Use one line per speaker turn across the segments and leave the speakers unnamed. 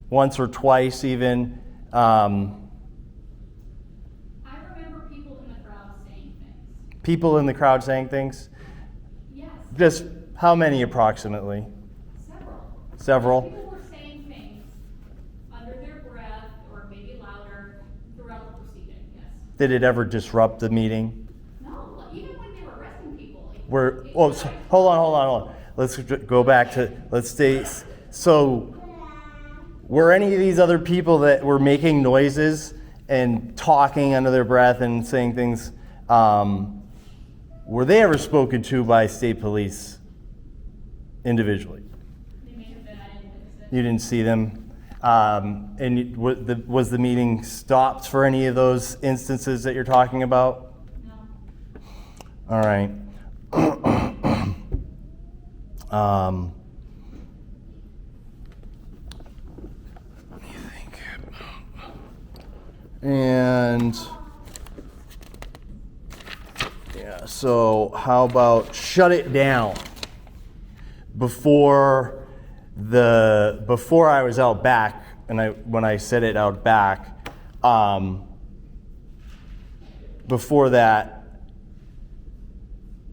once or twice even.
I remember people in the crowd saying things.
People in the crowd saying things?
Yes.
Just how many approximately? Several?
People were saying things under their breath or maybe louder throughout the proceeding, yes.
Did it ever disrupt the meeting?
No, even when they were arresting people.
Hold on. Let's go back to, let's stay. So, were any of these other people that were making noises and talking under their breath and saying things, were they ever spoken to by state police individually?
They may have been, I didn't witness it.
You didn't see them? And was the meeting stopped for any of those instances that you're talking about?
No.
All right. Let me think. And yeah, so how about shut it down? Before I was out back, and when I said it out back, before that,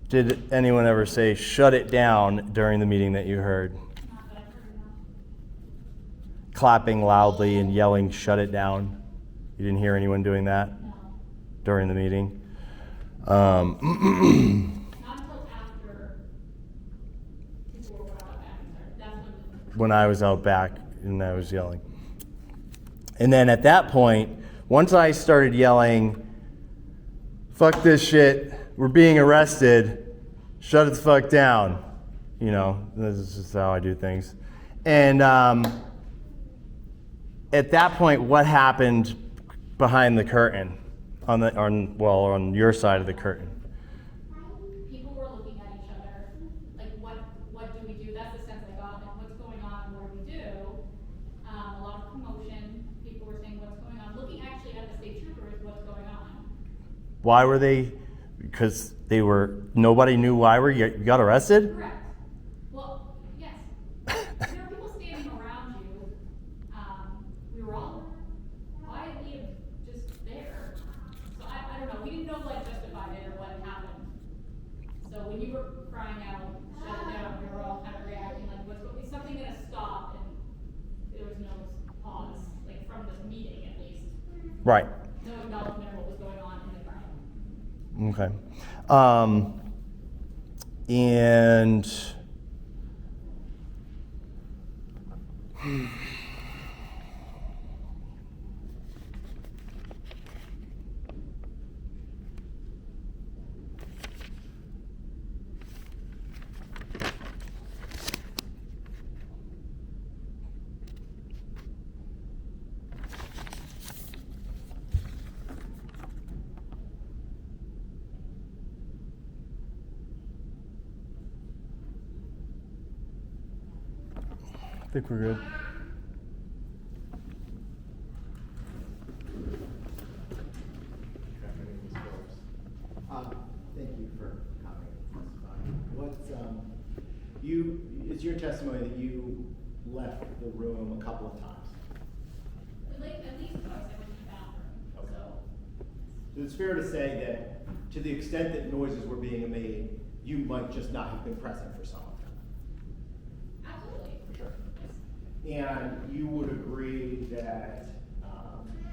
did anyone ever say shut it down during the meeting that you heard?
Not that I've heard, no.
Clapping loudly and yelling shut it down? You didn't hear anyone doing that
No.
during the meeting?
Not until after people were out back and started. That's
When I was out back and I was yelling. And then at that point, once I started yelling, fuck this shit, we're being arrested, shut it the fuck down. You know, this is just how I do things. And at that point, what happened behind the curtain, on your side of the curtain?
people were looking at each other, like what do we do? That's the sense I got, like what's going on, what do we do? A lot of commotion, people were saying what's going on, looking actually at the state troopers, what's going on.
Why were they? Because nobody knew why you got arrested?
Correct. Well, yes. There were people standing around you. We were all quietly just there. So I don't know, we didn't know what justified it or what happened. So when you were crying out, shut it down, we were all kind of reacting like, is something gonna stop? And there was no pause, like from this meeting at least.
Right.
No acknowledgement of what was going on in the crowd.
Okay. And I think we're good.
Thank you for coming and testifying. It's your testimony that you left the room a couple of times.
Like, at least twice I went to the bathroom,
Okay.
so.
So it's fair to say that to the extent that noises were being made, you might just not have been present for some of them.
Absolutely.
For sure. And you would agree that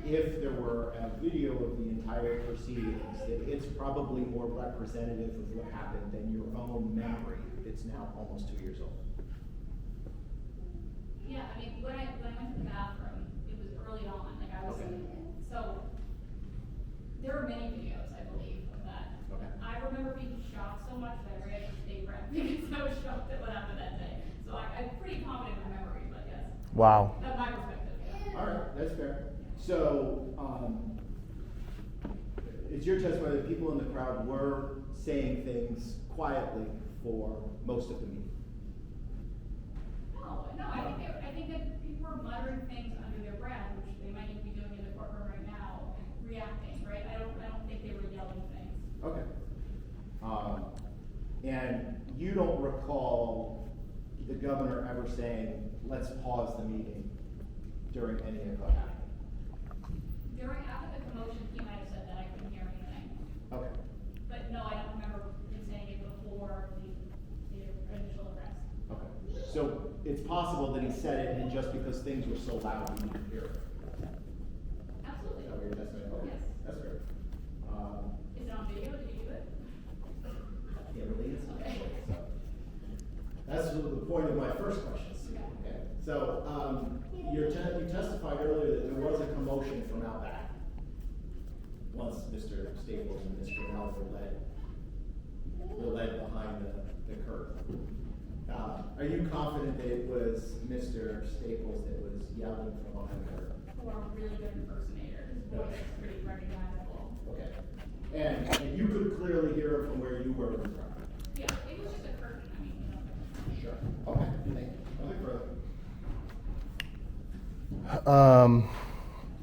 if there were a video of the entire proceedings, that it's probably more representative of what happened than your own memory that's now almost 2 years old.
Yeah, I mean, when I went to the bathroom, it was early on, like I was,
Okay.
so there were many videos, I believe, of that.
Okay.
I remember being shocked so much that I read the state rep because I was shocked at what happened that day. So I'm pretty confident in my memory, but yes,
Wow.
that's my perspective. Yeah.
All right, that's fair. So, it's your testimony that people in the crowd were saying things quietly for most of the meeting?
No, I think that people were muttering things under their breath, which they might even be doing in the courtroom right now, reacting, right? I don't think they were yelling things.
Okay. And you don't recall the governor ever saying, let's pause the meeting during any of that happening?
After the commotion, he might have said that I couldn't hear anything.
Okay.
But no, I don't remember him saying it before the initial arrest.
Okay. So it's possible that he said it, and just because things were so loud, we didn't hear it.
Absolutely.
Is that what you're testing? Okay.
Yes.
That's great.
Is it on video? Did you do it?
Yeah, really, it's
Okay.
so that's the point of my first questions. Okay. So you testified earlier that there was a commotion from out back once Mr. Staples and Mr. Mel were led behind the curtain. Are you confident that it was Mr. Staples that was yelling from behind the curtain?
Or a really good impersonator. His voice is pretty recognizable.
Okay. And you could clearly hear it from where you were in front.
Yeah, it was just a curtain. I mean, you know.
Sure. Okay, thank you. Nothing further.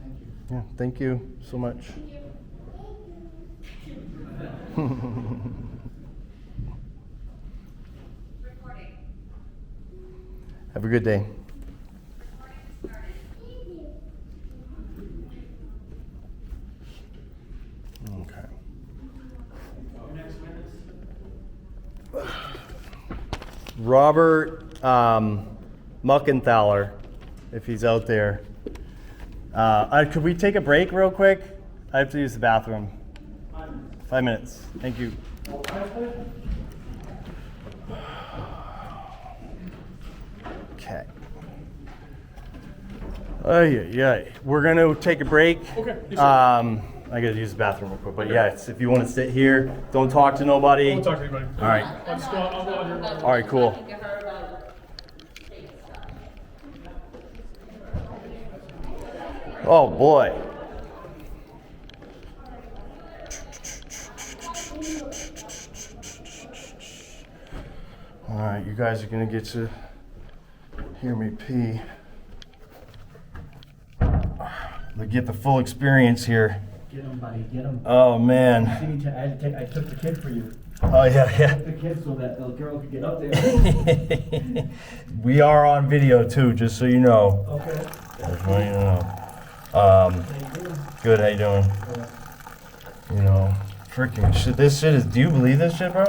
Thank you.
Yeah, thank you so much.
Thank you. Recording.
Have a good day.
Recording started.
Okay. Robert Muckenthaler, if he's out there. Could we take a break real quick? I have to use the bathroom. 5 minutes. Thank you. Okay. We're going to take a break.
Okay.
I got to use the bathroom real quick. But yeah, if you want to sit here, don't talk to nobody.
Don't talk to anybody.
All right.
I'll go under.
All right, cool. Oh boy. All right, you guys are gonna get to hear me pee. Get the full experience here.
Get him, buddy, get him.
Oh man.
I took the kid for you.
Oh yeah,
I
yeah.
took the kid so that the girl could get up there.
We are on video too, just so you know.
Okay.
Just so you know.
How you doing?
Good, how you doing? You know, freaking shit. This shit is. Do you believe this shit, bro?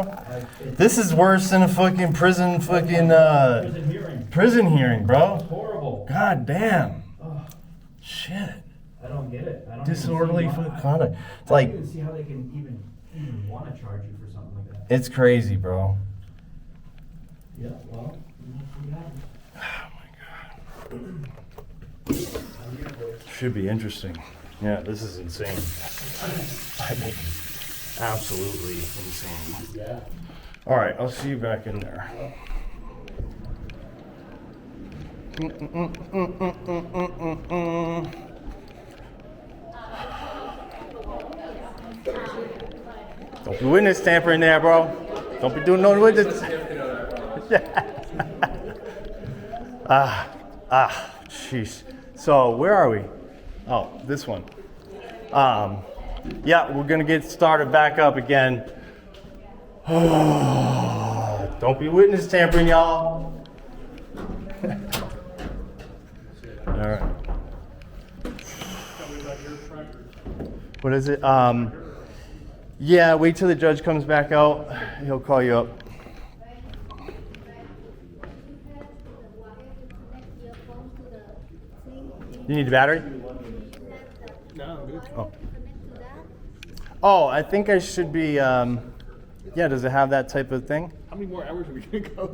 This is worse than a fucking prison
Prison hearing.
prison hearing, bro.
It's horrible.
God damn.
Oh,
Shit.
I don't get it. I don't
Disorderly
even see why-
conduct. It's
I
like,
don't even see how they can even want to charge you for something like that.
it's crazy, bro.
Yeah, well, we got it.
Oh my god. Should be interesting. Yeah, this is insane. I mean, absolutely insane.
Yeah.
All right, I'll see you back in there. Don't be witness tampering there, bro. Don't be doing no witness. Jeez. So where are we? Oh, this one. Yeah, we're gonna get started back up again. Don't be witness tampering, y'all. All right. What is it? Yeah, wait till the judge comes back out. He'll call you up. You need the battery?
No, I'm good.
Oh. Oh, I think I should be, yeah, does it have that type of thing?
How many more hours are we gonna go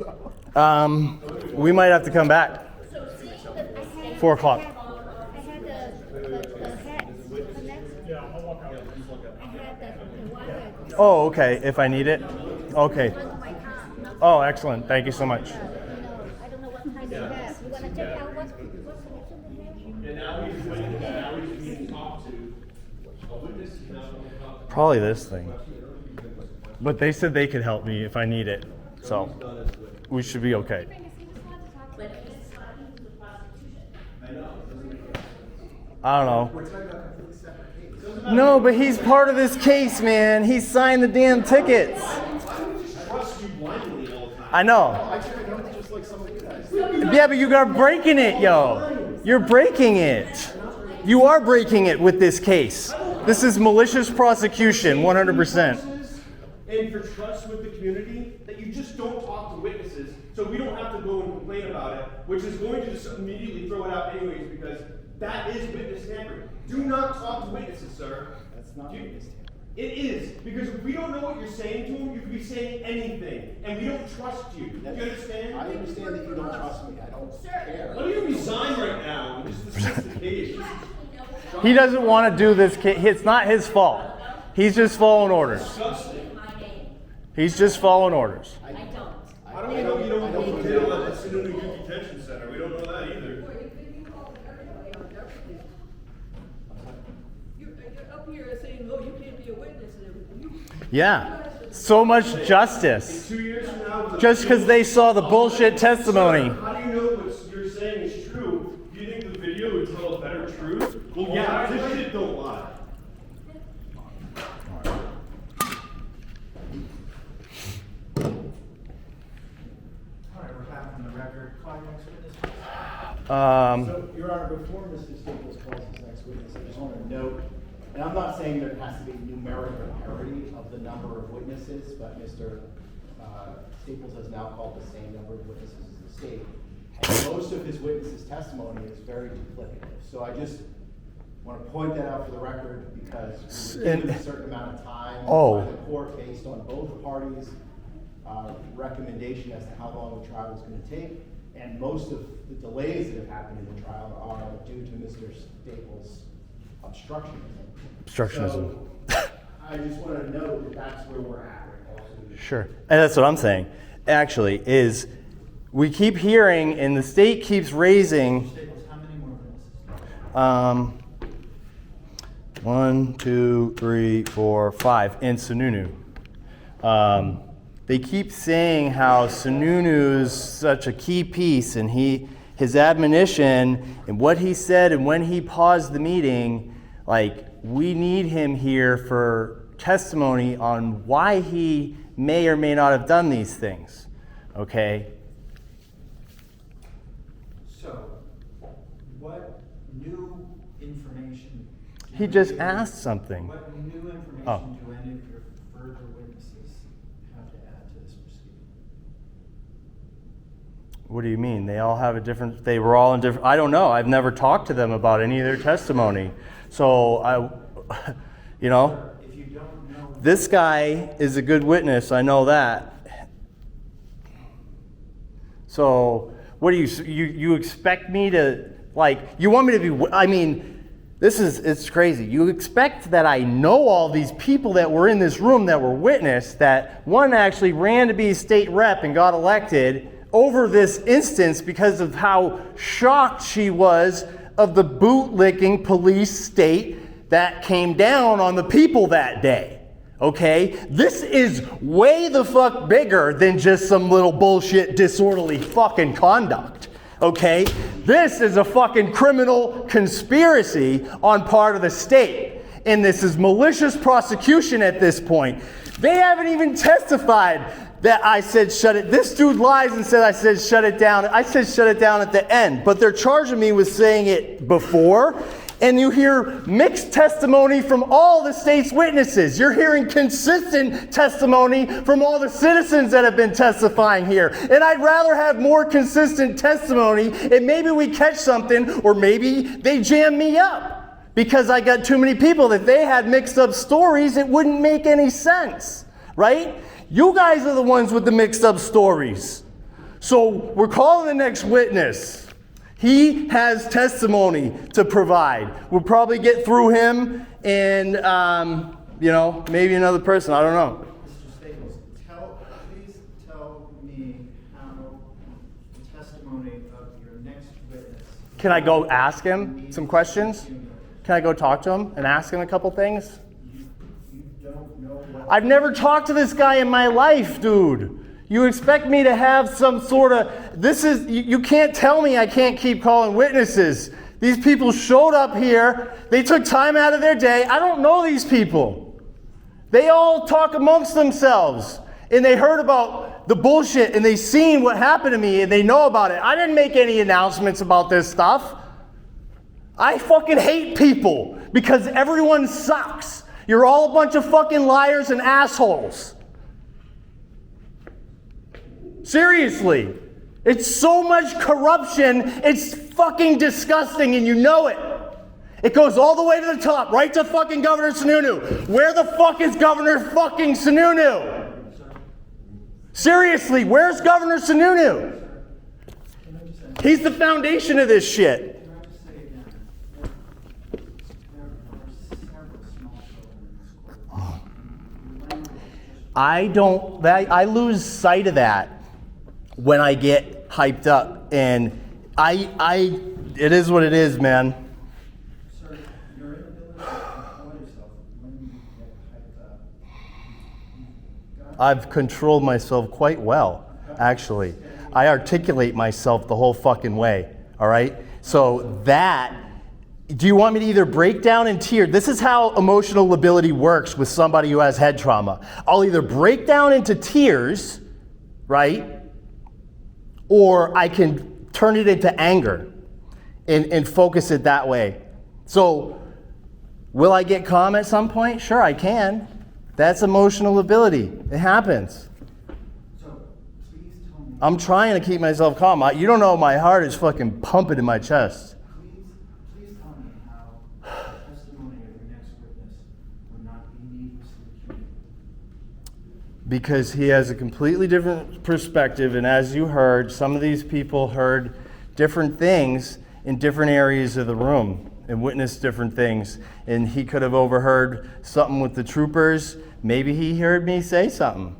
though?
We might have to come back. 4 o'clock.
I had the head connect.
Yeah, I'll walk out.
I had the wire
Oh, okay, if I need it? Okay.
to my car.
Oh, excellent. Thank you so much.
I don't know what time they have. You wanna check out what connection they have?
Probably this thing. But they said they could help me if I need it. So we should be okay. I don't know. No, but he's part of this case, man. He signed the damn tickets. I know. Yeah, but you are breaking it, yo. You're breaking it. You are breaking it with this case. This is malicious prosecution, 100%.
And for trust with the community, that you just don't talk to witnesses, so we don't have to go and complain about it, which is going to just immediately throw it out anyways, because that is witness tampering. Do not talk to witnesses, sir.
That's not witness tampering.
It is, because if we don't know what you're saying to them, you could be saying anything, and we don't trust you. Do you understand?
I understand that you don't trust me. I don't care.
Why don't you resign right now? This is the case.
He doesn't want to do this case. It's not his fault. He's just following orders. He's just following orders.
How do we know you don't want to deal at the Sununu Youth Detention Center? We don't know that either.
You're up here saying, oh, you can't be a witness and everything.
Yeah. So much justice.
2 years from now,
Just because they saw the bullshit testimony.
how do you know what you're saying is true? Do you think the video would tell a better truth? Well, yeah, this shit don't lie.
All right, we're back on the record. Call your next witness.
So, Your Honor, before Mr. Staples calls his next witness, I just want to note, and I'm not saying there has to be numerical parity of the number of witnesses, but Mr. Staples has now called the same number of witnesses as the state. And most of his witnesses' testimony is very duplicative. So I just want to point that out for the record because we were given a certain amount of time by the court based on both parties' recommendation as to how long the trial was going to take. And most of the delays that have happened in the trial are due to Mr. Staples' obstructionism.
Obstructionism.
So, I just want to note that that's where we're at right now.
Sure. And that's what I'm saying, actually, is we keep hearing and the state keeps raising.
Staples, how many more witnesses?
1, 2, 3, 4, 5 in Sununu. They keep saying how Sununu's such a key piece, and his admonition and what he said and when he paused the meeting, like, we need him here for testimony on why he may or may not have done these things. Okay?
So, what new information?
He just asked something.
What new information
Oh.
do any of your further witnesses have to add to this proceeding?
What do you mean? They all have a different, they were all in different, I don't know. I've never talked to them about any of their testimony. So you know,
If you don't know,
this guy is a good witness. I know that. So what do you expect me to, like, you want me to be, I mean, it's crazy. You expect that I know all these people that were in this room that were witness, that one actually ran to be a state rep and got elected over this instance because of how shocked she was of the bootlicking police state that came down on the people that day. Okay? This is way the fuck bigger than just some little bullshit disorderly fucking conduct. Okay? This is a fucking criminal conspiracy on part of the state. And this is malicious prosecution at this point. They haven't even testified that I said shut it. This dude lies and said I said shut it down. I said shut it down at the end. But they're charging me with saying it before. And you hear mixed testimony from all the state's witnesses. You're hearing consistent testimony from all the citizens that have been testifying here. And I'd rather have more consistent testimony, and maybe we catch something, or maybe they jam me up because I got too many people. If they had mixed up stories, it wouldn't make any sense, right? You guys are the ones with the mixed up stories. So we're calling the next witness. He has testimony to provide. We'll probably get through him and, maybe another person. I don't know.
Mr. Staples, please tell me how the testimony of your next witness.
Can I go ask him some questions? Can I go talk to him and ask him a couple things?
You don't know what.
I've never talked to this guy in my life, dude. You expect me to have some sort of, you can't tell me I can't keep calling witnesses. These people showed up here. They took time out of their day. I don't know these people. They all talk amongst themselves. And they heard about the bullshit and they seen what happened to me and they know about it. I didn't make any announcements about this stuff. I fucking hate people because everyone sucks. You're all a bunch of fucking liars and assholes. Seriously. It's so much corruption, it's fucking disgusting, and you know it. It goes all the way to the top, right to fucking Governor Sununu. Where the fuck is Governor fucking Sununu? Seriously, where's Governor Sununu? He's the foundation of this shit.
Can I just say again, there are several small children in this court.
I lose sight of that when I get hyped up, and it is what it is, man.
Sir, your inability to control yourself when you get hyped up.
I've controlled myself quite well, actually. I articulate myself the whole fucking way, all right? So do you want me to either break down in tears? This is how emotional lability works with somebody who has head trauma. I'll either break down into tears, right? Or I can turn it into anger and focus it that way. So, will I get calm at some point? Sure, I can. That's emotional ability. It happens.
So, please tell me.
I'm trying to keep myself calm. You don't know, my heart is fucking pumping in my chest.
Please tell me how the testimony of your next witness would not be needlessly accumulated.
Because he has a completely different perspective, and as you heard, some of these people heard different things in different areas of the room and witnessed different things. And he could have overheard something with the troopers. Maybe he heard me say something.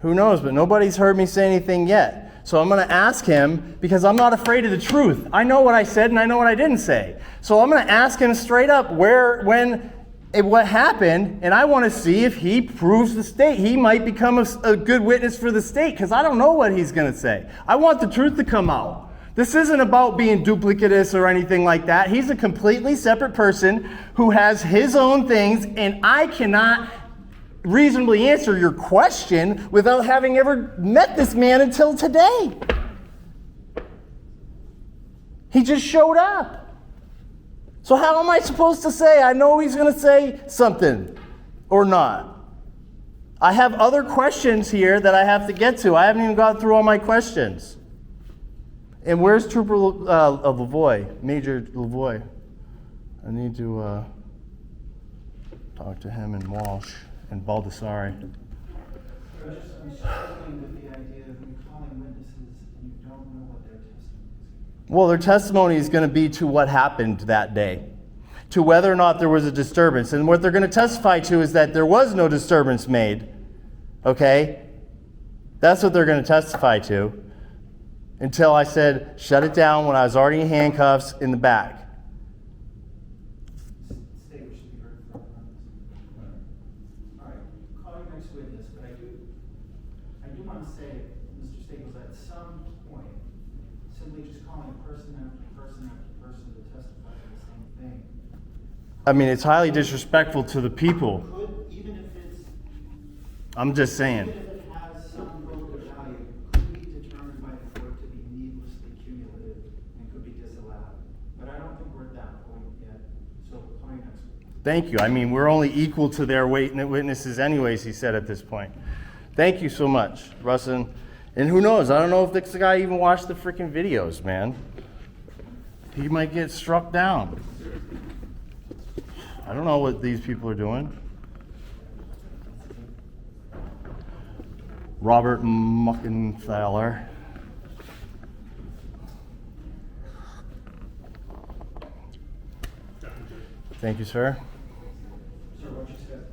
Who knows? But nobody's heard me say anything yet. So I'm going to ask him, because I'm not afraid of the truth. I know what I said and I know what I didn't say. So I'm going to ask him straight up what happened, and I want to see if he proves the state. He might become a good witness for the state, because I don't know what he's going to say. I want the truth to come out. This isn't about being duplicitous or anything like that. He's a completely separate person who has his own things, and I cannot reasonably answer your question without having ever met this man until today. He just showed up. So how am I supposed to say? I know he's going to say something or not. I have other questions here that I have to get to. I haven't even gone through all my questions. And where's Trooper Lavoie, Major Lavoie? I need to talk to him and Walsh and Baldessari.
I'm struggling with the idea of you calling witnesses and you don't know what their testimony is.
Well, their testimony is going to be to what happened that day, to whether or not there was a disturbance. And what they're going to testify to is that there was no disturbance made. Okay? That's what they're going to testify to. Until I said, shut it down when I was already in handcuffs in the back.
State we should be heard from on this. All right, call your next witness, but I do want to say, Mr. Staples, at some point, simply just calling person after person after person to testify to the same thing.
I mean, it's highly disrespectful to the people.
Could, even if it's,
I'm just saying.
even if it has some relative value, could be determined by the court to be needlessly cumulative and could be disallowed. But I don't think we're at that point yet, so call your next witness.
Thank you. I mean, we're only equal to their witnesses anyways, he said at this point. Thank you so much, Russin. And who knows? I don't know if this guy even watched the freaking videos, man. He might get struck down. I don't know what these people are doing. Robert Muckenthaler. Thank you, sir.
Sir, what you said.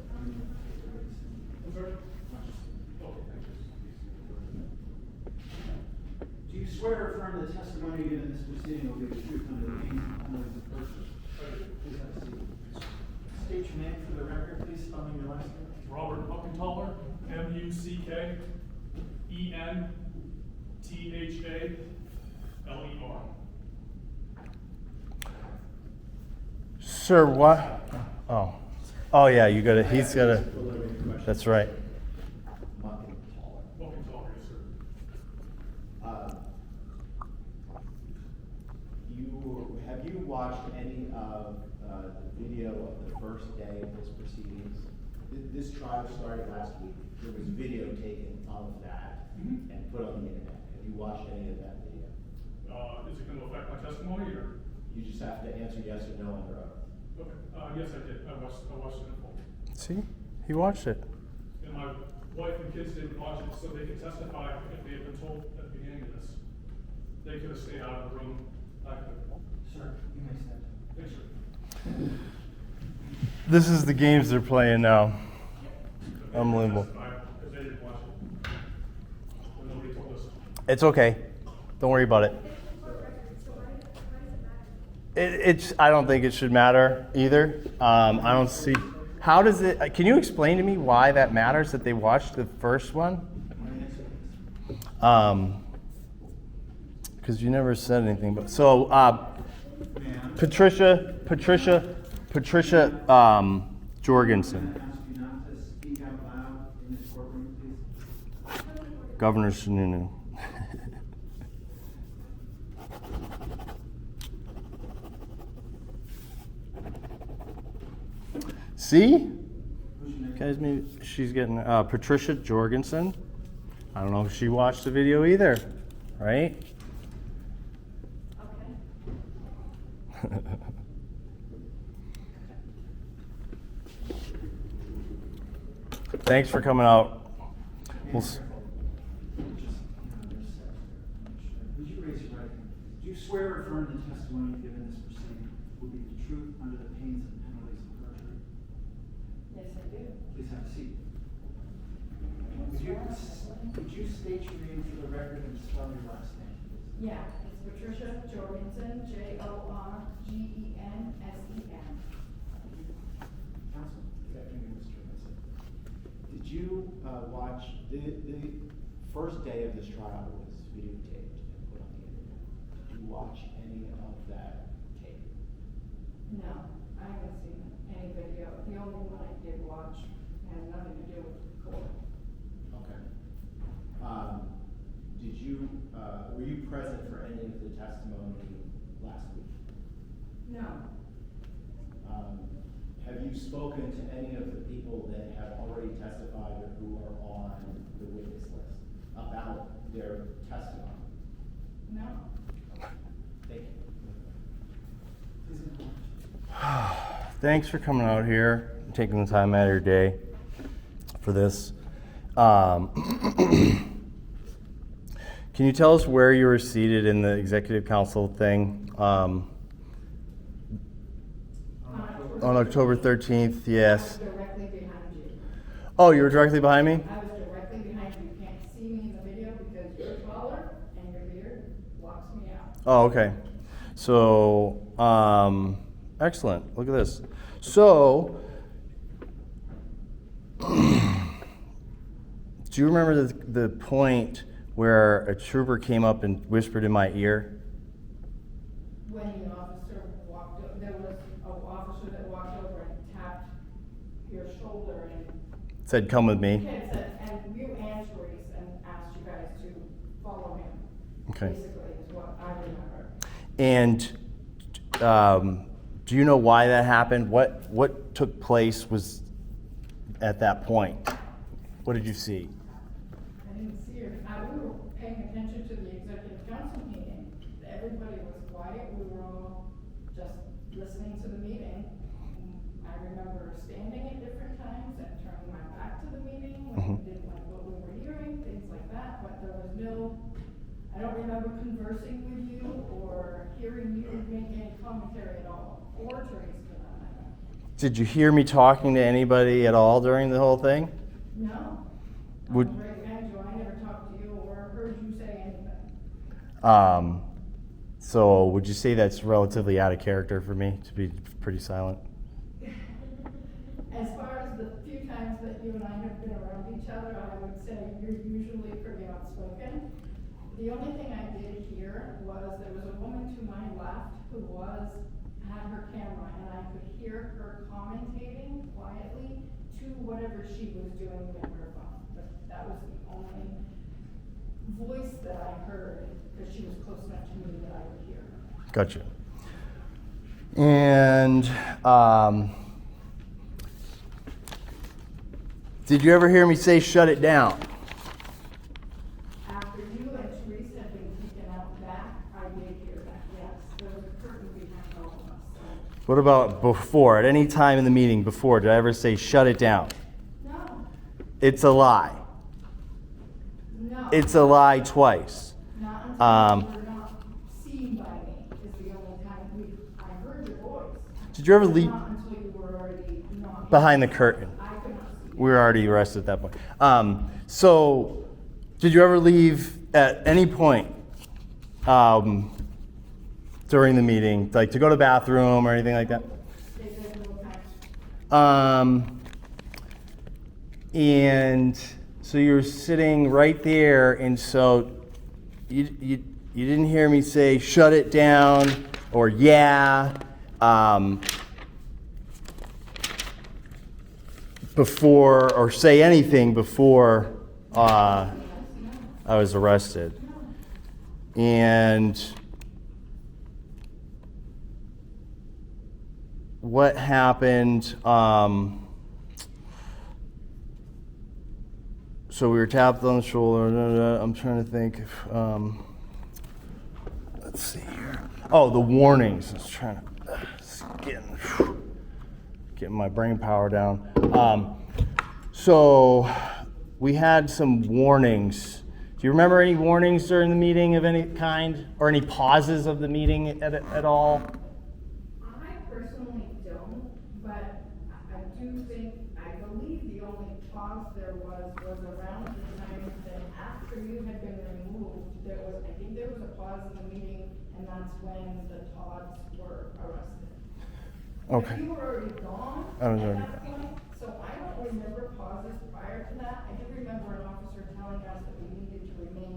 Do you swear or affirm the testimony given in this proceeding will be the truth under the pains and penalties of perjury? Please have a seat. State your name for the record, please, spelling your last name.
Robert Muckenthaler, Muckenthaler.
Sir, what? Oh yeah, you got it. He's got a. That's right.
Muckenthaler, yes, sir.
Have you watched any of the video of the first day of this proceedings? This trial started last week. There was video taken of that and put on the internet. Have you watched any of that video?
Is it gonna affect my testimony or?
You just have to answer yes or no under oath.
Okay, yes, I did. I watched it in full.
See? He watched it.
And my wife and kids didn't watch it, so they could testify if they had been told at the beginning of this. They could have stayed out of the room. I could.
Sir, you may step.
Yes, sir.
This is the games they're playing now.
But they
Unbelievable.
testified because they didn't watch it. When nobody told us.
It's okay. Don't worry about it. It's. I don't think it should matter either. I don't see. How does it? Can you explain to me why that matters that they watched the first one? Because you never said anything. But so, Patricia Jorgensen,
Ask you not to speak out loud in this courtroom, please.
Governor Sununu. See? Guys, maybe she's getting Patricia Jorgensen. I don't know if she watched the video either, right?
Okay.
Thanks for coming out. We'll s-
Would you raise your right hand? Do you swear or affirm the testimony given in this proceeding will be the truth under the pains and penalties of perjury?
Yes, I do.
Please have a seat. Would you state your name for the record and spell your last name, please?
Yeah, it's Patricia Jorgensen, Jorgensen.
Counsel?
Good afternoon, Mr. Vincent. Did you watch the first day of this trial was videotaped and put on the internet? Did you watch any of that tape?
No, I haven't seen any video. The only one I did watch had nothing to do with court.
Okay. Were you present for any of the testimony last week?
No.
Have you spoken to any of the people that have already testified or who are on the witness list about their testimony?
No.
Thank you.
Please acknowledge.
Thanks for coming out here, taking the time out of your day for this. Can you tell us where you were seated in the executive council thing? On October 13th, yes.
I was directly behind you.
Oh, you were directly behind me?
I was directly behind you. You can't see me in the video because you're taller and your beard blocks me out.
Oh, okay. So, excellent. Look at this. So, do you remember the point where a trooper came up and whispered in my ear?
When the officer walked, there was an officer that walked over and tapped your shoulder and
Said, "Come with me."
Ken said, and you and Therese and asked you guys to follow him.
Okay.
Basically, is what I remember.
And do you know why that happened? What took place was at that point? What did you see?
I didn't see her. We were paying attention to the executive council meeting. Everybody was quiet. We were all just listening to the meeting. I remember standing at different times and turning my back to the meeting when we didn't like what we were hearing, things like that. But there was no, I don't remember conversing with you or hearing you make any commentary at all, or Therese for that matter.
Did you hear me talking to anybody at all during the whole thing?
No.
Would-
I was right behind you. I never talked to you or heard you say anything.
So would you say that's relatively out of character for me to be pretty silent?
As far as the few times that you and I have been around each other, I would say you're usually pretty outspoken. The only thing I did hear was there was a woman to my left who had her camera, and I could hear her commentating quietly to whatever she was doing with her phone. But that was the only voice that I heard, because she was close enough to me that I would hear her.
Gotcha. And did you ever hear me say shut it down?
After you and Teresa had been taken out back, I did hear that, yes. There was a curtain behind all of us, so.
What about before? At any time in the meeting before, did I ever say shut it down?
No,
It's a lie.
no.
It's a lie twice.
Not until you were not seen by me, is the only time I heard your voice.
Did you ever leave
Not until you were already not.
behind the curtain?
I could not see you.
We were already arrested at that point. So, did you ever leave at any point during the meeting, like to go to the bathroom or anything like that?
They did a little time.
And so you're sitting right there, and so you didn't hear me say shut it down or yeah before, or say anything before I was arrested. And what happened? So we were tapped on the shoulder. I'm trying to think. Let's see here. Oh, the warnings. I was trying to getting my brain power down. So we had some warnings. Do you remember any warnings during the meeting of any kind, or any pauses of the meeting at all?
I personally don't, but I do think, I believe the only pause there was around the time that after you had been removed, I think there was a pause in the meeting, and that's when the Todds were arrested.
Okay.
But you were already gone
I was
at
already
that point, so I don't remember pauses prior to that. I do remember an officer telling us that we needed to remain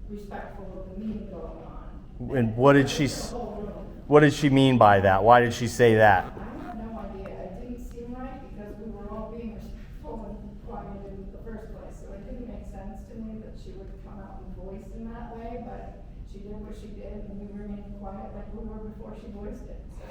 respectful of the meeting going on.
And what did she?
The whole room.
What did she mean by that? Why did she say that?
I have no idea. It didn't seem right because we were all being respectful and quiet in the first place. So it didn't make sense to me that she would come out and voice in that way, but she did what she did and we remained quiet like we were before she voiced it, so.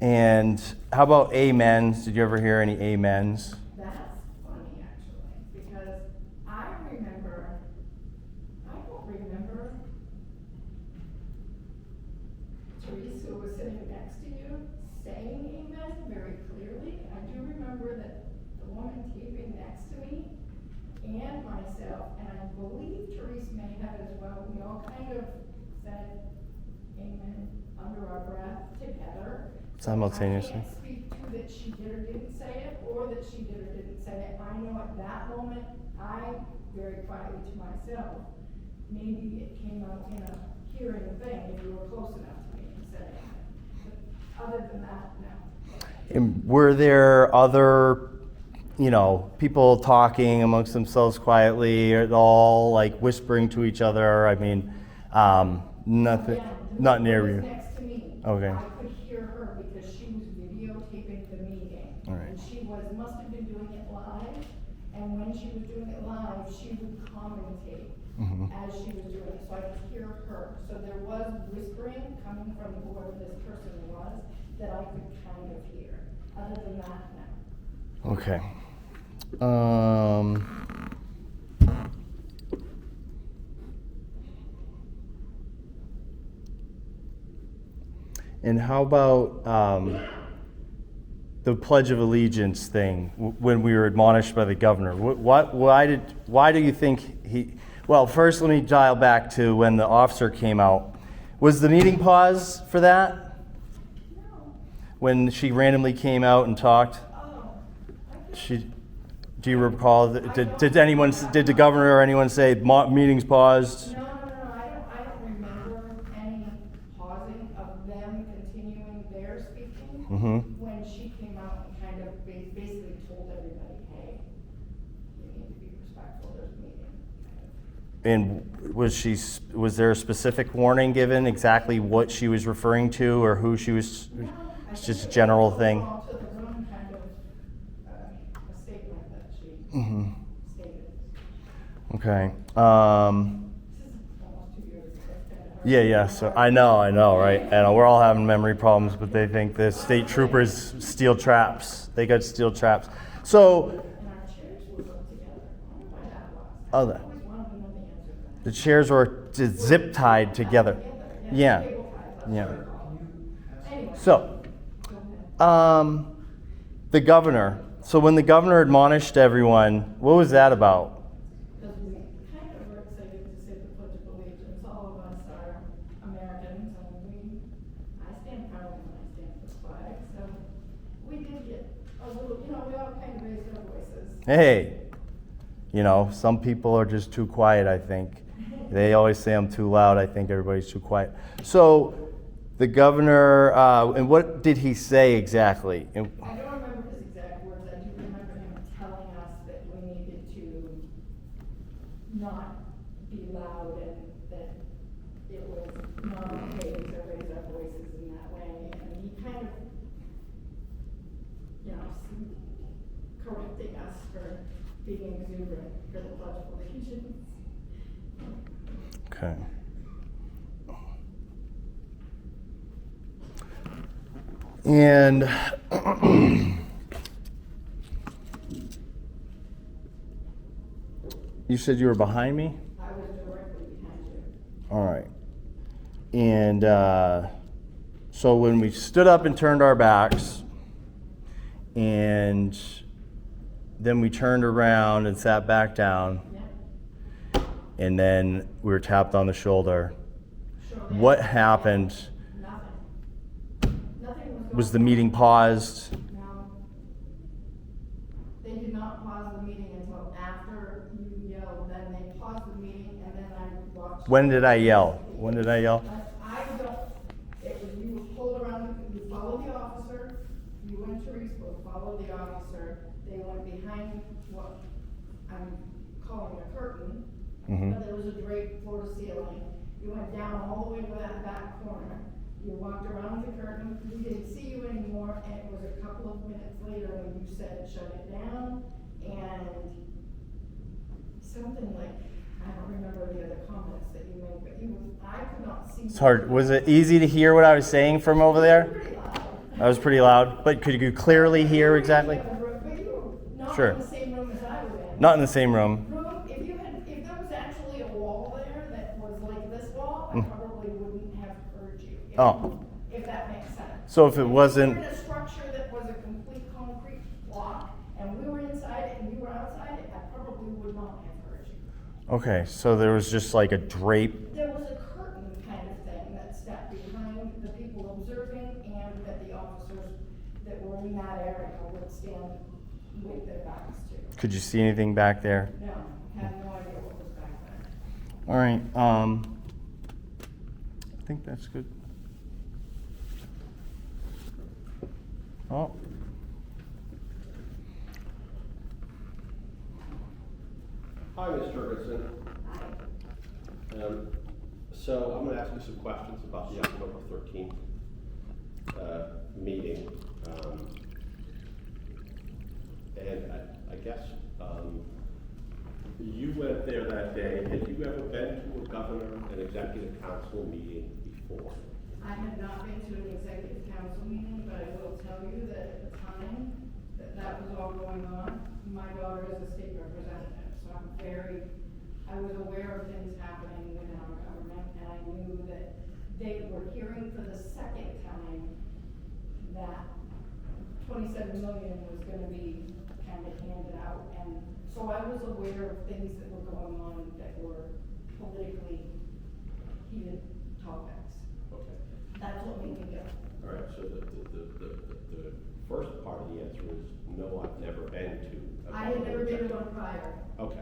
And how about amens? Did you ever hear any amens?
That's funny actually, because I don't remember Teresa, who was sitting next to you, saying amen very clearly. I do remember that the woman taping next to me and myself, and I believe Teresa may have as well, we all kind of said amen under our breath together.
Simultaneously.
I can't speak to that she did or didn't say it, or that she did or didn't say it. I know at that moment, I very quietly to myself, maybe it came out in a hearing thing if you were close enough to me and said it. But other than that, no.
And were there other, people talking amongst themselves quietly at all, like whispering to each other? I mean, nothing,
Yeah,
not near
who was
you.
next to me.
Okay.
I could hear her because she was videotaping the meeting.
All right.
And she must have been doing it live, and when she was doing it live, she would commentate as she was doing it, so I could hear her. So there was whispering coming from whoever this person was that I could kind of hear. Other than that, no.
Okay. And how about the Pledge of Allegiance thing when we were admonished by the governor? Why do you think he? Well, first let me dial back to when the officer came out. Was the meeting paused for that?
No.
When she randomly came out and talked?
Oh.
Do you recall? Did the governor or anyone say meetings paused?
No, I don't remember any pausing of them continuing their speaking. When she came out and kind of basically told everybody, hey, you need to be respectful, there's a meeting.
And was there a specific warning given, exactly what she was referring to or who she was? It's just a general thing.
All to the room kind of a statement that she stated.
Okay.
This is almost 2 years
Yeah. So I know, right? And we're all having memory problems, but they think the state troopers steal traps. They got steel traps. So,
And our chairs were put together. I don't know why that was. I
oh,
always wanted to know the answer to that.
the chairs were just zip tied together. Yeah. Yeah.
Anyway,
So,
go ahead.
the governor. So when the governor admonished everyone, what was that about?
Because we kind of were excited to say the Pledge of Allegiance. All of us are Americans, and I stand proud when I stand for the flag. So we did get a little, we all kind of raised our voices.
Hey, some people are just too quiet, I think. They always say I'm too loud. I think everybody's too quiet. So the governor, and what did he say exactly?
I don't remember his exact words. I do remember him telling us that we needed to not be loud and that it was not okay to raise our voices in that way. And he kind of, correcting us for being exuberant for the Pledge of Allegiance.
Okay. And you said you were behind me?
I was directly behind you.
All right. And so when we stood up and turned our backs, and then we turned around and sat back down,
Yeah.
and then we were tapped on the shoulder.
Sure.
What happened?
Nothing. Nothing was.
Was the
going on.
meeting paused?
No. They did not pause the meeting until after you yelled, then they paused the meeting, and then I watched.
When did I yell? When did I yell?
I don't, it was, you were pulled around, you followed the officer, you and Therese both followed the officer, they went behind what I'm calling a curtain,
Mhm.
but there was a draped floor to ceiling. You went down all the way to that back corner. You walked around the curtain, we didn't see you anymore, and it was a couple of minutes later when you said shut it down, and something like, I don't remember the other comments that you made, but I could not see.
It's hard. Was it easy to hear what I was saying from over there?
Pretty loud.
I was pretty loud, but could you clearly hear exactly?
But you were not
Sure.
in the same room as I was in.
Not in the same room.
If there was actually a wall there that was like this wall, I probably wouldn't have heard you.
Oh.
If that makes sense.
So if it wasn't,
If we were in a structure that was a complete concrete block, and we were inside it and you were outside it, I probably would not have heard you.
okay, so there was just like a drape.
There was a curtain kind of thing that sat behind the people observing, and that the officers that were in that area would stand with their backs to.
Could you see anything back there?
No, had no idea what was back there.
All right. I think that's good. Oh.
Hi, Ms. Jurgensen. So I'm going to ask you some questions about the October 13th meeting. And I guess you went there that day. Had you ever been to a governor and executive council meeting before?
I had not been to an executive council meeting, but I will tell you that at the time that was all going on, my daughter is a state representative, so I was aware of things happening within our government, and I knew that they were hearing for the second time that 27 million was gonna be kind of handed out, and so I was aware of things that were going on that were politically heated topics.
Okay.
That's what made me go.
All right, so the first part of the answer is no, I've never been to.
I had never been to one prior.
Okay.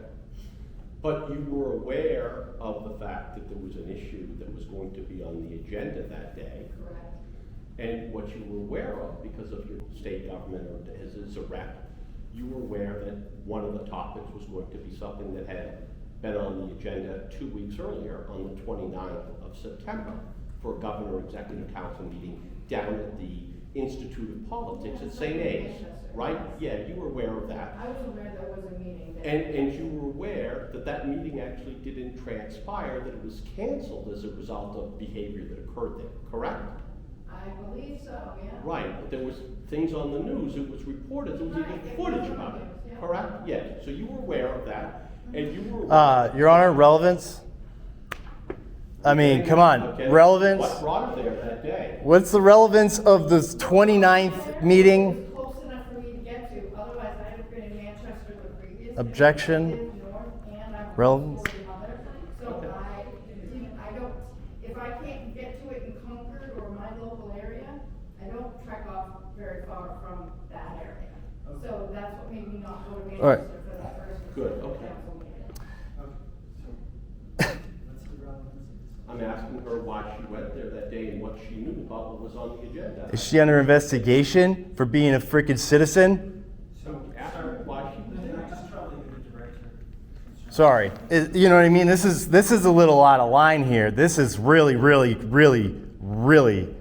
But you were aware of the fact that there was an issue that was going to be on the agenda that day.
Correct.
And what you were aware of, because of your state government or as a rep, you were aware that one of the topics was going to be something that had been on the agenda 2 weeks earlier on the 29th of September for a governor executive council meeting down at the Institute of Politics at St. A's, right? Yeah, you were aware of that.
I was aware there was a meeting there.
And you were aware that that meeting actually didn't transpire, that it was canceled as a result of behavior that occurred there, correct?
I believe so, yeah.
Right, but there was things on the news, it was reported, there was even
Right, it
footage
was
about
on
it,
the news, yeah.
correct? Yeah, so you were aware of that, and you were aware.
Your Honor, relevance? I mean, come on,
Okay.
relevance?
What brought her there that day?
What's the relevance of this 29th meeting?
It was close enough for me to get to, otherwise I'd have been in Manchester the previous. day.
Objection.
I lived north and I was
Relevance.
for the mother. So I don't, if I can't get to it in Concord or my local area, I don't trek off very far from that area. So that's what made me not go to
All right.
Manchester for that first.
Good, okay.
council meeting.
Okay, so, what's the relevance of this?
I'm asking her why she went there that day and what she knew about what was on the agenda.
Is she under investigation for being a freaking citizen?
So ask her why she was
Then
there.
I just probably need to direct her.
Sorry. You know what I mean? This is a little out of line here. This is really, really, really, really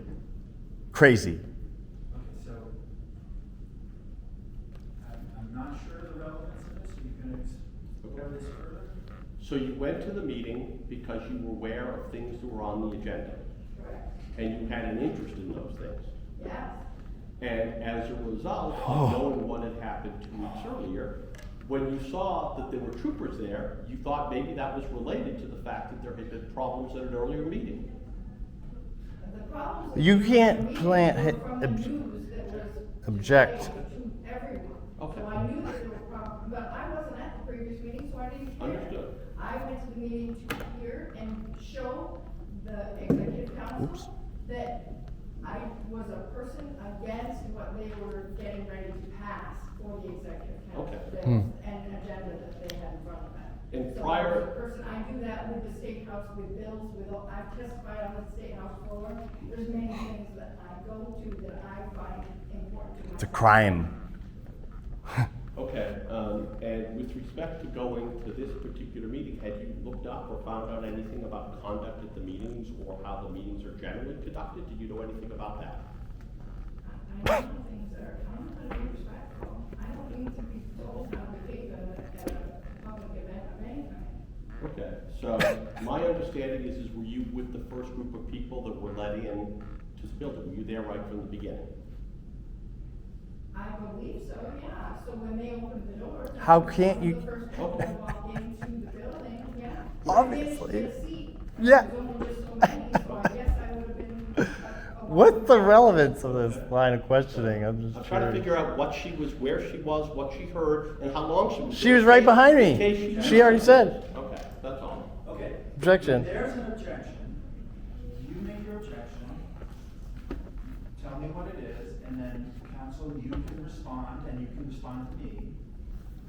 crazy.
Okay, so, I'm not sure of the relevance of this, are you gonna explore this further?
So you went to the meeting because you were aware of things that were on the agenda,
Correct.
and you had an interest in those things.
Yes.
And as a result of knowing what had happened 2 weeks earlier, when you saw that there were troopers there, you thought maybe that was related to the fact that there had been problems at an earlier meeting.
The problems.
You can't
that
plant-
were from the news that was
Object.
displayed to everyone.
Okay.
So I knew that there were problems, but I wasn't at the previous meeting, so I didn't care.
Understood.
I went to the meeting to hear and show the executive council
Oops.
that I was a person against what they were getting ready to pass for the executive council.
Okay.
There was an agenda that they had in front of them.
And
So I
prior-
was a person, I do that with the state house, with bills, with, I've testified on the state house floor. There's many things that I go to that I find important to myself.
It's a crime.
Okay, and with respect to going to this particular meeting, had you looked up or found out anything about conduct at the meetings or how the meetings are generally conducted? Did you know anything about that?
I know things that are kind of respectful. I don't need to be told how to behave at a public event of any kind.
Okay, so my understanding is were you with the first group of people that were let in to the building? Were you there right from the beginning?
I believe so, yeah. So when they opened the doors. I
How
was
can't
one of
you-
The first people to walk into the building, yeah.
Obviously.
I managed to get a seat.
Yeah.
There's only just so many, so I guess I would have been.
What's the relevance of this line of questioning? I'm
I'm
just
trying to
curious.
figure out what she was, where she was, what she heard, and how long she was.
She was right behind
In case
me.
she-
She already said.
Okay, that's all.
Okay.
Objection.
If there's an objection, you make your objection, tell me what it is, and then council, you can respond, and you can respond to me,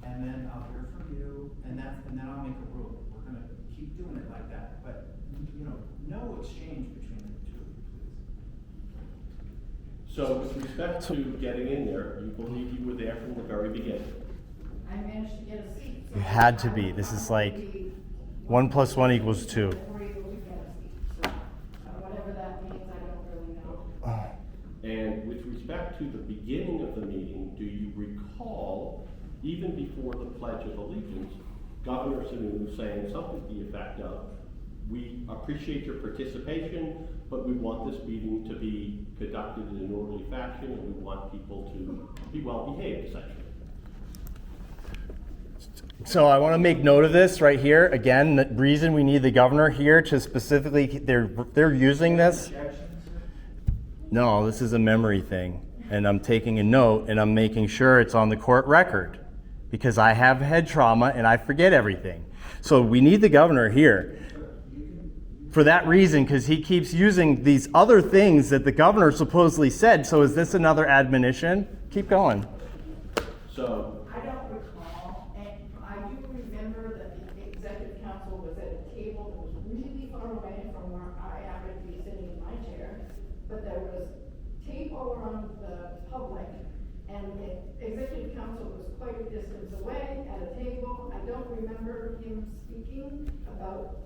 and then I'll hear from you, and then I'll make a rule. We're gonna keep doing it like that, but, you know, no exchange between the two of you, please.
So with respect to getting in there, you believe you were there from the very beginning?
I managed to get a seat. so
You had to be.
I
This is
would
like
be
1 + 1 = 2.
Or able to get a seat, so, whatever that means, I don't really know.
And with respect to the beginning of the meeting, do you recall, even before the Pledge of Allegiance, Governor Sununu saying something to the effect of, we appreciate your participation, but we want this meeting to be conducted in an orderly fashion, and we want people to be well behaved, essentially.
So I want to make note of this right here. Again, the reason we need the governor here to specifically, they're using this.
Objections?
No, this is a memory thing. And I'm taking a note and I'm making sure it's on the court record because I have head trauma and I forget everything. So we need the governor here for that reason because he keeps using these other things that the governor supposedly said. So is this another admonition? Keep going.
So,
I don't recall, and I do remember that the executive council was at a table that was really far away from where I happened to be sitting in my chair, but there was tape all around the public, and the executive council was quite a distance away at a table. I don't remember him speaking about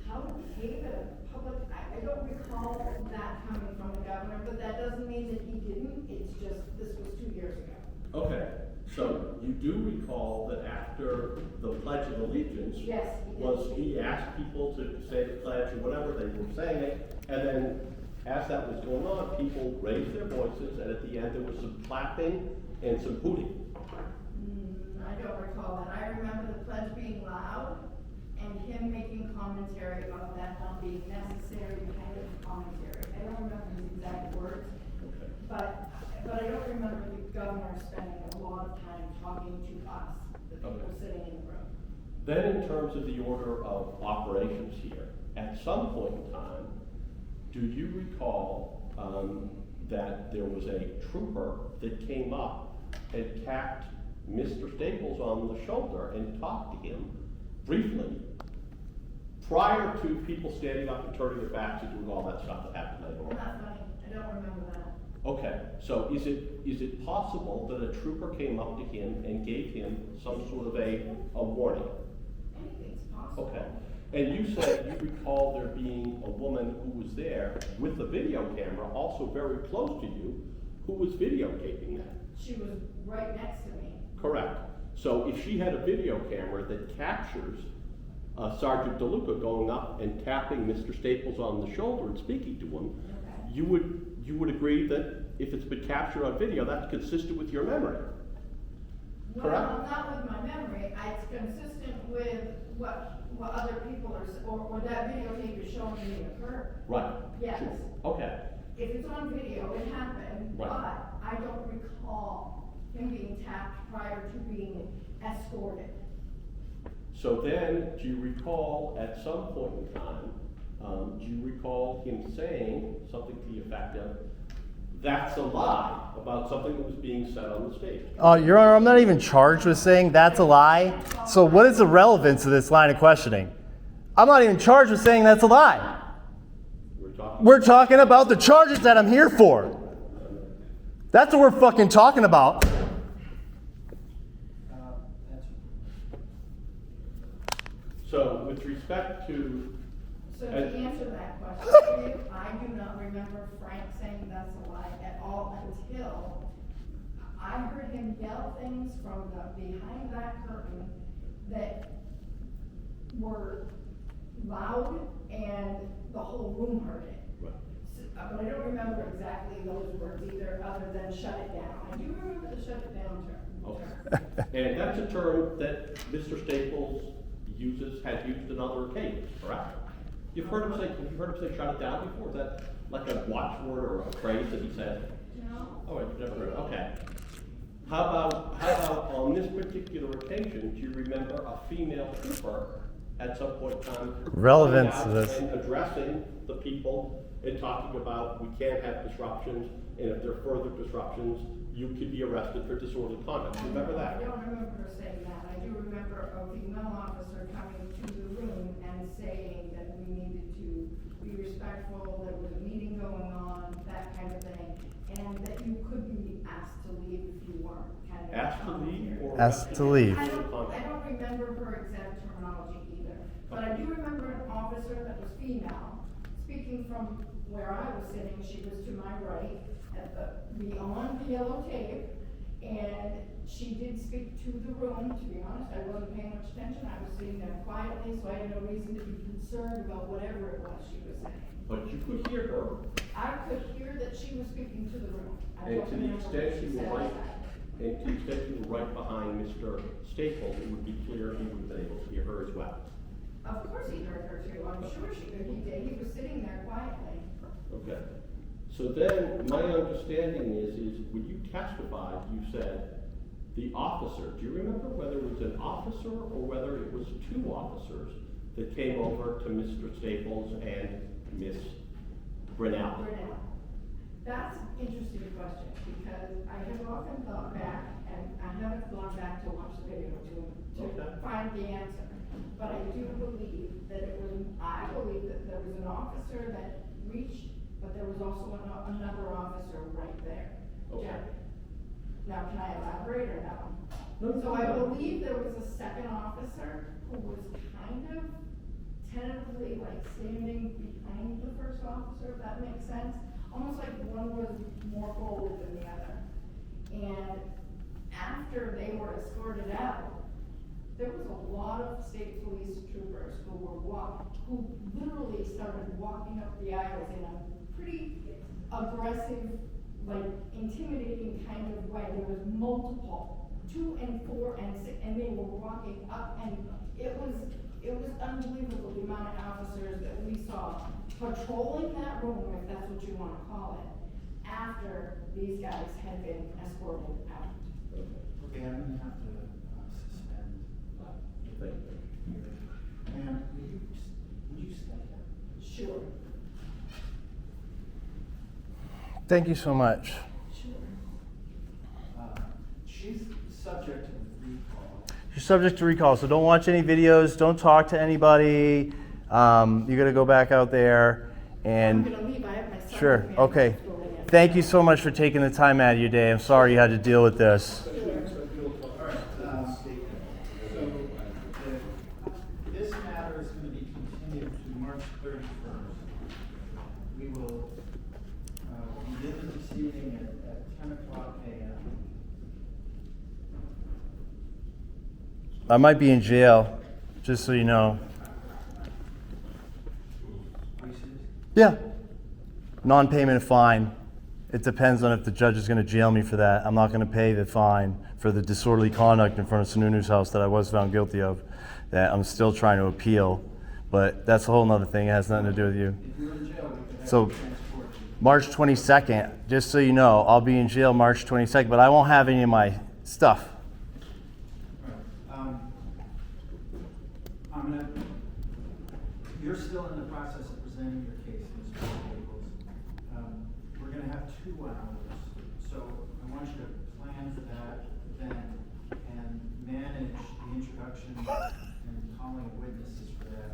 how to behave at a public, I don't recall that coming from the governor. governor, but that doesn't mean that he didn't, it's just, this was 2 years ago.
Okay, so you do recall that after the Pledge of Allegiance,
Yes, he did.
was he asked people to say the pledge or whatever, they were saying it, and then as that was going on, people raised their voices, and at the end there was some clapping and some hooting.
I don't recall that. I remember the pledge being loud and him making commentary about that not being necessary, kind of commentary. I don't remember his exact words,
Okay.
but I don't remember the governor spending a lot of time talking to us, the people
Okay.
sitting in the room.
Then in terms of the order of operations here, at some point in time, do you recall that there was a trooper that came up and tapped Mr. Staples on the shoulder and talked to him briefly prior to people standing up and turning their backs and doing all that stuff that happened later on?
Not funny. I don't remember that.
Okay, so is it possible that a trooper came up to him and gave him some sort of a warning?
Anything's possible.
Okay, and you said you recall there being a woman who was there with a video camera, also very close to you, who was videotaping that.
She was right next to me.
Correct. So if she had a video camera that captures Sergeant DeLuca going up and tapping Mr. Staples on the shoulder and speaking to him,
Okay.
you would agree that if it's been captured on video, that's consistent with your memory. Correct?
Well, not with my memory. It's consistent with what other people are, or that videotape is showing me occur.
Right.
Yes.
Sure. Okay.
If it's on video, it happened,
Right.
but I don't recall him being tapped prior to being escorted.
So then, do you recall at some point in time, do you recall him saying something to the effect of, that's a lie about something that was being said on the stage?
Your Honor, I'm not even charged with saying that's a lie. So what is the relevance of this line of questioning? I'm not even charged with saying that's a lie. We're talking about the charges that I'm here for. That's what we're fucking talking about.
That's
So with respect to,
So to
And-
answer that question for you, I do not remember Frank saying that's a lie at all until I heard him yell things from behind that curtain that were loud and the whole room heard it.
right.
But I don't remember exactly those words either, other than shut it down. I do remember the shut it down term.
Okay. And that's a term that Mr. Staples has used on other occasions, correct? Have you heard him say shut it down before? Is that like a watchword or a phrase that he said?
No?
Oh, I've never heard it. Okay. How about on this particular occasion, do you remember a female trooper at some point in time
Relevance
coming
to
out
this.
and addressing the people and talking about we can't have disruptions, and if there are further disruptions, you could be arrested for disorderly conduct. Do you remember
I
that?
don't remember her saying that. I do remember a female officer coming to the room and saying that we needed to be respectful, there was a meeting going on, that kind of thing, and that you could be asked to leave if you weren't kind of.
Asked to leave or
Asked to leave.
I don't remember her exact terminology either, but I do remember an officer that was female, speaking from where I was sitting, she was to my right, beyond the yellow tape, and she did speak to the room. To be honest, I wasn't paying much attention, I was sitting there quietly, so I had no reason to be concerned about whatever it was she was saying.
But you could hear her,
I could hear that she was speaking to the room. I
and
don't
to the
remember
extent
what
you
she
were
said
right,
exactly.
and to the extent you were right behind Mr. Staples, it would be clear he would have been able to hear her as well.
Of course he heard her too, I'm sure he did, he was sitting there quietly.
Okay. So then, my understanding is when you testified, you said the officer, do you remember whether it was an officer or whether it was two officers that came over to Mr. Staples and Miss Brunel?
Brunel. That's an interesting question, because I have often thought back, and I haven't gone back to watch the video to
Okay.
find the answer. But I do believe that I believe that there was an officer that reached, but there was also another officer right there.
Okay.
Jeff. Now, can I elaborate or no?
No,
So I
no.
believe there was a second officer who was kind of tentatively like standing behind the first officer, if that makes sense. almost like one was more forward than the other. And after they were escorted out, there was a lot of state police troopers who literally started walking up the aisles in a pretty aggressive, like intimidating kind of way. There was multiple, 2 and 4 and 6, and they were walking up, and it was unbelievable the amount of officers that we saw patrolling that room, if that's what you want to call it, after these guys had been escorted out.
Okay, I'm gonna have to suspend.
Thank you.
Ma'am, would you step down?
Sure.
Thank you so much.
She's subject to recall.
You're subject to recall, so don't watch any videos, don't talk to anybody. You gotta go back out there and.
I'm gonna leave, I have my son.
Sure,
with me.
okay. Thank you so much for taking the time out of your day. I'm sorry you had to deal with this.
This matter is going to be continued to March 31st. We will begin the proceeding at 10 o'clock a.m.
I might be in jail, just so you know.
Are you serious?
Yeah. Non-payment of fine. It depends on if the judge is going to jail me for that. I'm not going to pay the fine for the disorderly conduct in front of Sununu's house that I was found guilty of, that I'm still trying to appeal. But that's a whole nother thing. It has nothing to do with you.
If you're in jail, we could have
So,
you transported.
March 22nd, just so you know, I'll be in jail March 22nd, but I won't have any of my stuff.
I'm gonna, you're still in the process of presenting your case, Mr. Staples. We're gonna have 2 hours, so I want you to plan for that then and manage the introduction and calling of witnesses for that.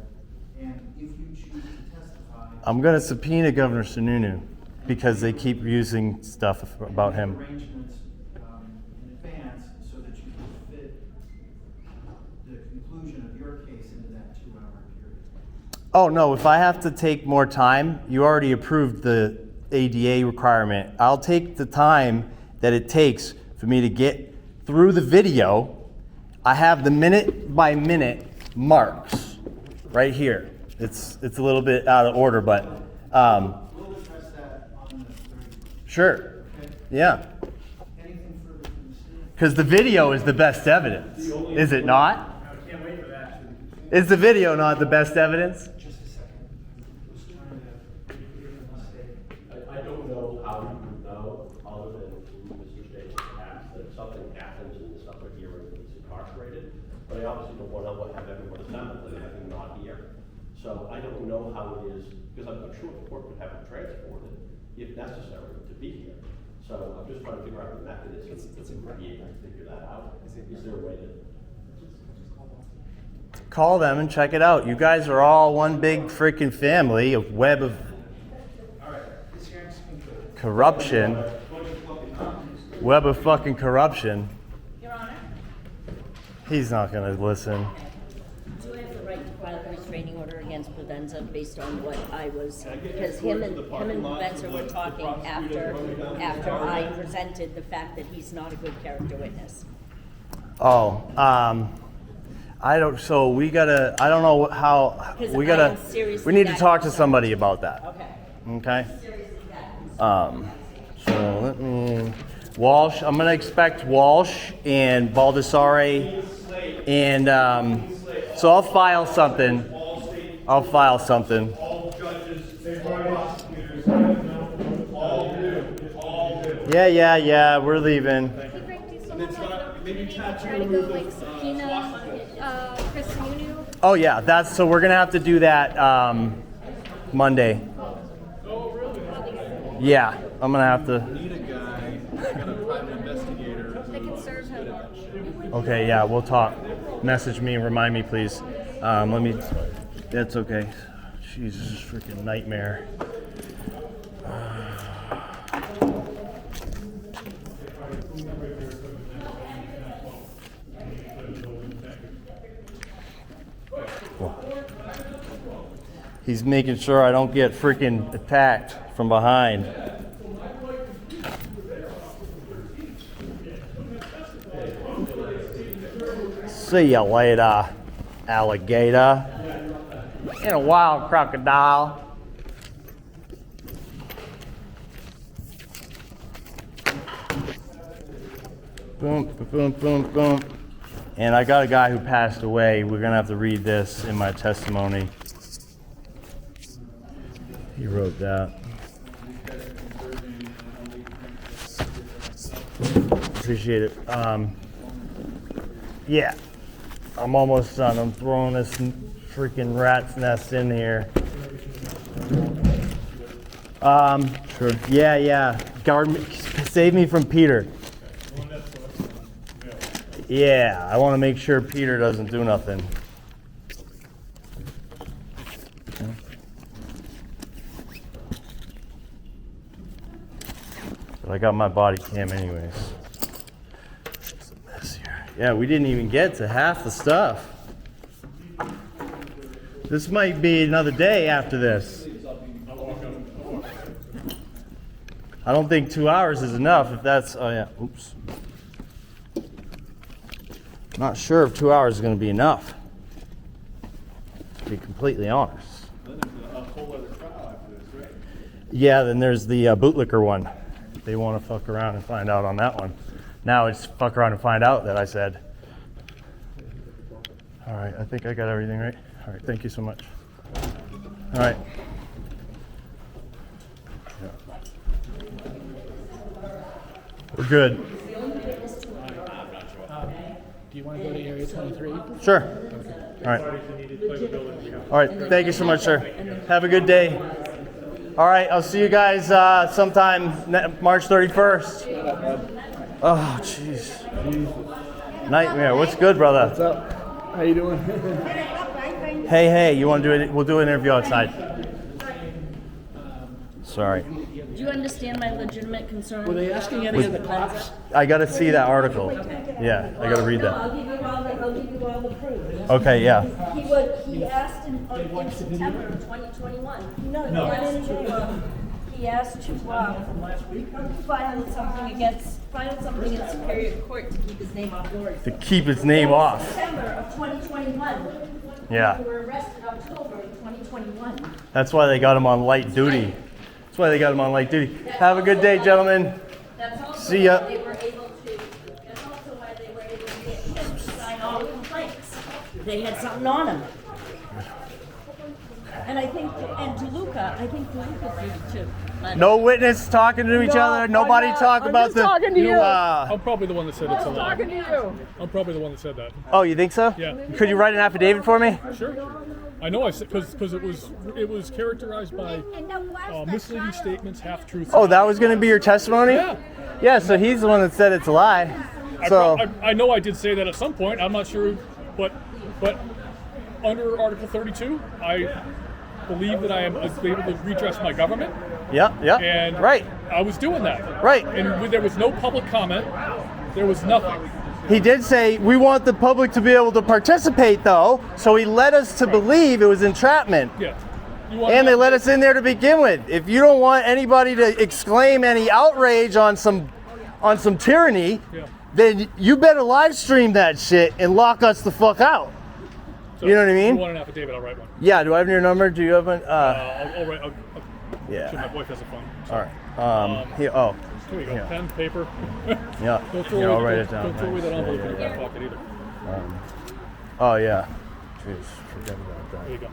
And if you choose to testify.
I'm going to subpoena Governor Sununu because they keep using stuff about
make
him.
arrangements in advance so that you can fit the conclusion of your case into that 2-hour period.
Oh, no, if I have to take more time, you already approved the ADA requirement. I'll take the time that it takes for me to get through the video. I have the minute by minute marks right here. It's a little bit out of order, but
We'll address that on the 31st.
sure,
Okay?
yeah.
Anything further from the city?
Because the video is the best evidence, is it not?
I can't wait for that.
Is the video not the best evidence?
Just a second. I was trying to get a mistake.
I don't know how you would know, other than through Mr. Staples' past, that something happens in this upper hearing when he's incarcerated. But I obviously don't want to have everyone assembled and have him not here. So I don't know how it is, because I'm sure the court would have him transported, if necessary, to be here. So I'm just trying to figure out the mechanism to be able to figure that out. Is there a way to?
Call them and check it out. You guys are all one big freaking family, a web of corruption. Web of fucking corruption.
Your Honor,
He's not gonna listen.
do I have the right to file a restraining order against Provenza based on what I was, because him and Provenza were talking after I presented the fact that he's not a good character witness.
Oh, I don't, so we gotta, I don't know how,
'Cause
we
I
gotta,
am seriously
we need to
that
talk to
concerned.
somebody about that,
Okay.
okay?
Seriously, that.
So let me, Walsh, I'm gonna expect Walsh and Baldessari and, so I'll file something. I'll file something.
All judges, all prosecutors, all do.
Yeah, we're leaving.
Maybe
Try to go like subpoena Chris Sununu.
Oh yeah, that's, so we're gonna have to do that, Monday. Yeah, I'm gonna have to.
I can serve him.
Okay, yeah, we'll talk. Message me and remind me, please. Let me, that's okay. Jesus, freaking nightmare. He's making sure I don't get freaking attacked from behind. See ya later, alligator. And a wild crocodile. Boom, boom, boom, boom. And I got a guy who passed away. We're gonna have to read this in my testimony. He wrote that. Appreciate it. Yeah, I'm almost done. I'm throwing this freaking rat's nest in here. Sure. Yeah. Guard me, save me from Peter. Yeah, I want to make sure Peter doesn't do nothing. But I got my body cam anyways. It's a mess here. Yeah, we didn't even get to half the stuff. This might be another day after this. I don't think 2 hours is enough if that's, oh yeah, oops. Not sure if 2 hours is going to be enough, to be completely honest.
Then there's a whole other trial after this, right?
Yeah, then there's the bootlicker one. They want to fuck around and find out on that one. Now it's fuck around and find out that I said. All right, I think I got everything right. All right, thank you so much. All right. We're good.
Do you want to go to Area 23?
Sure. All right. All right. Thank you so much, sir. Have a good day. All right. I'll see you guys sometime March 31st. Oh, jeez. Nightmare. What's good, brother?
What's up? How you doing?
Hey. You want to do it? We'll do an interview outside. Sorry.
Do you understand my legitimate concern?
Were they asking any of the cops?
I got to see that article. Yeah, I got to read
No,
that.
I'll give you all the proof.
Okay. Yeah.
He asked in September of 2021. He asked to file something in Superior Court to keep his name off doors.
To keep his name off.
September of 2021.
Yeah.
You were arrested October of 2021.
That's why they got him on light duty. That's why they got him on light duty. Have a good day, gentlemen.
That's also
See ya.
why they were able to. That's also why they were able to get him to sign all the complaints. They had something on him. And I think, and DeLuca did too.
No witness talking to each other. Nobody talk about the.
talking to you.
I'm probably the one that said it's a lie.
Talking to you.
I'm probably the one that said that.
Oh, you think so?
Yeah.
Could you write an affidavit for me?
Sure. I know I said because it was characterized by misleading statements, half truths.
Oh, that was going to be your testimony?
Yeah.
Yeah. So he's the one that said it's a lie. So
I know I did say that at some point. I'm not sure, but under Article 32, I believe that I am able to redress my government.
yeah.
And
Right.
I was doing that.
Right.
And there was no public comment. There was nothing.
He did say we want the public to be able to participate, though. So he led us to believe it was entrapment.
Yeah. You want
And they
that-
let us in there to begin with. If you don't want anybody to exclaim any outrage on some tyranny,
Yeah.
then you better live stream that shit and lock us the fuck out.
So
You know what I
if
mean?
you want an affidavit, I'll write one.
Yeah. Do I have your number? Do you have an?
I'll write.
Yeah.
Sure, my wife has a phone.
All right. Here. Oh.
Here you go.
Yeah.
Pen, paper.
Yeah.
Don't throw
Here,
away,
I'll write it down.
Don't throw away that
Thanks.
envelope in
Yeah,
your back pocket either.
Oh yeah. Jeez. Forget about
There you
that.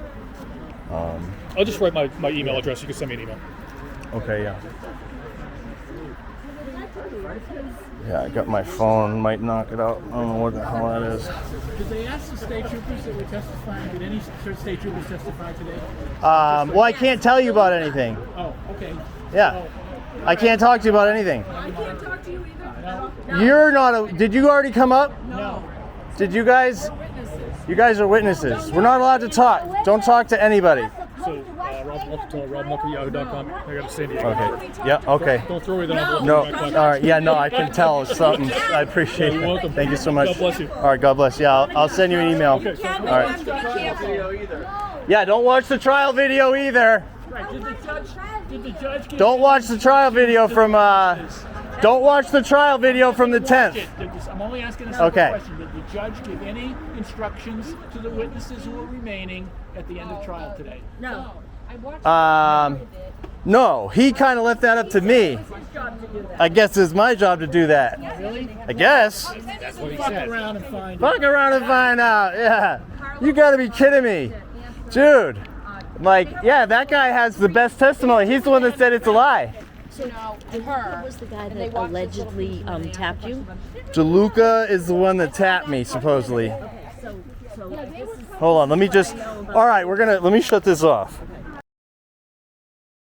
go. I'll just write my email address. You can send me an email.
Okay. Yeah. Yeah. I got my phone. Might knock it out. I don't know what the hell that is.
Did they ask the state troopers that were testifying? Did any state troopers testify today?
Well, I can't tell you about anything.
Oh, okay.
Yeah. I can't talk to you about anything.
I can't talk to you either.
You're not a. Did you already come up?
No.
Did you guys?
Witnesses.
You guys are witnesses. We're not allowed to talk. Don't talk to anybody.
So, robmuck@yahoo.com. I got to San Diego.
Okay. Yeah. Okay.
Don't throw away that envelope
No.
in your back
All
pocket.
right. Yeah. No. I can tell something. I appreciate
You're
it.
welcome.
Thank you so much.
God bless you.
All right. God bless you. I'll send you an email.
Okay.
All right.
Be careful.
Yeah, don't watch the trial video either.
Right, did the judge give
Don't watch the trial video from, don't watch the trial video from the 10th.
I'm only asking a simple
Okay.
question. Did the judge give any instructions to the witnesses who are remaining at the end of trial today?
No.
No, he kind of left that up to me. I guess it's my job to do that.
Really?
I guess.
That's what he said. Fuck around and find
Fuck around and find out. Yeah. You gotta be kidding me. Dude. Like, yeah, that guy has the best testimony. He's the one that said it's a lie.
So, who was the guy that allegedly tapped you?
DeLuca is the one that tapped me, supposedly.
So this is
Hold on, let me just, all right, let me shut this off.